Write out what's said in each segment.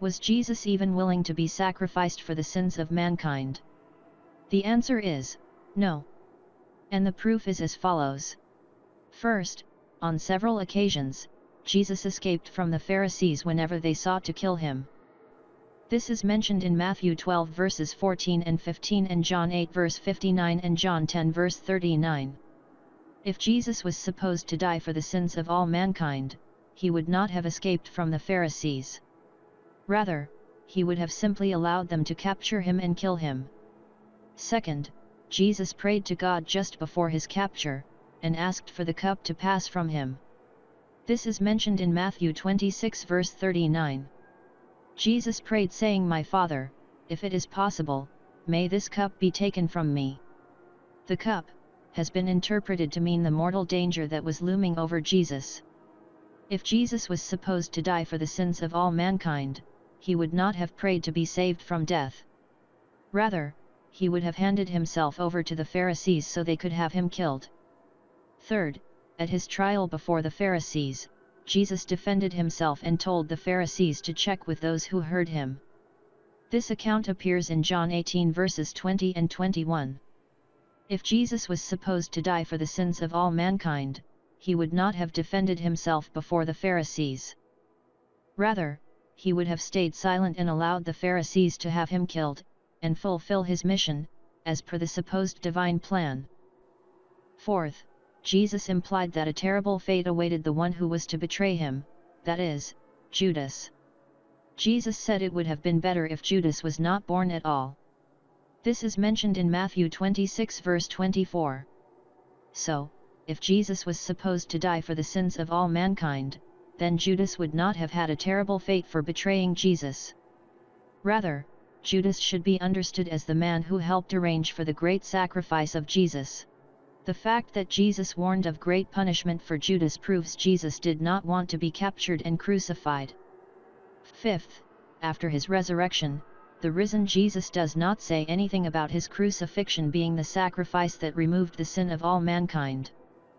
Was Jesus even willing to be sacrificed for the sins of mankind? The answer is, no. And the proof is as follows. First, on several occasions, Jesus escaped from the Pharisees whenever they sought to kill him. This is mentioned in Matthew 12 verses 14 and 15 and John 8 verse 59 and John 10 verse 39. If Jesus was supposed to die for the sins of all mankind, he would not have escaped from the Pharisees. Rather, he would have simply allowed them to capture him and kill him. Second, Jesus prayed to God just before his capture, and asked for the cup to pass from him. This is mentioned in Matthew 26 verse 39. Jesus prayed saying, "My Father, if it is possible, may this cup be taken from me." The cup has been interpreted to mean the mortal danger that was looming over Jesus. If Jesus was supposed to die for the sins of all mankind, he would not have prayed to be saved from death. Rather, he would have handed himself over to the Pharisees so they could have him killed. Third, at his trial before the Pharisees, Jesus defended himself and told the Pharisees to check with those who heard him. This account appears in John 18 verses 20 and 21. If Jesus was supposed to die for the sins of all mankind, he would not have defended himself before the Pharisees. Rather, he would have stayed silent and allowed the Pharisees to have him killed, and fulfill his mission, as per the supposed divine plan. Fourth, Jesus implied that a terrible fate awaited the one who was to betray him, that is, Judas. Jesus said it would have been better if Judas was not born at all. This is mentioned in Matthew 26 verse 24. So, if Jesus was supposed to die for the sins of all mankind, then Judas would not have had a terrible fate for betraying Jesus. Rather, Judas should be understood as the man who helped arrange for the great sacrifice of Jesus. The fact that Jesus warned of great punishment for Judas proves Jesus did not want to be captured and crucified. Fifth, after his resurrection, the risen Jesus does not say anything about his crucifixion being the sacrifice that removed the sin of all mankind.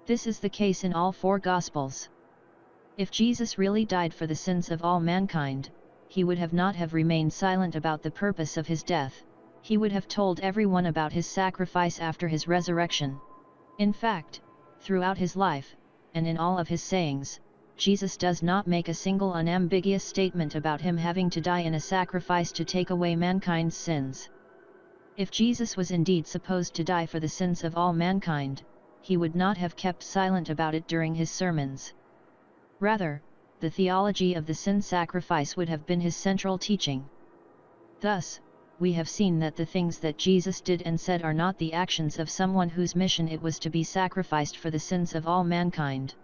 This is the case in all four Gospels. If Jesus really died for the sins of all mankind, he would have not have remained silent about the purpose of his death. He would have told everyone about his sacrifice after his resurrection. In fact, throughout his life, and in all of his sayings, Jesus does not make a single unambiguous statement about him having to die in a sacrifice to take away mankind's sins. If Jesus was indeed supposed to die for the sins of all mankind, he would not have kept silent about it during his sermons. Rather, the theology of the sin sacrifice would have been his central teaching. Thus, we have seen that the things that Jesus did and said are not the actions of someone whose mission it was to be sacrificed for the sins of all mankind.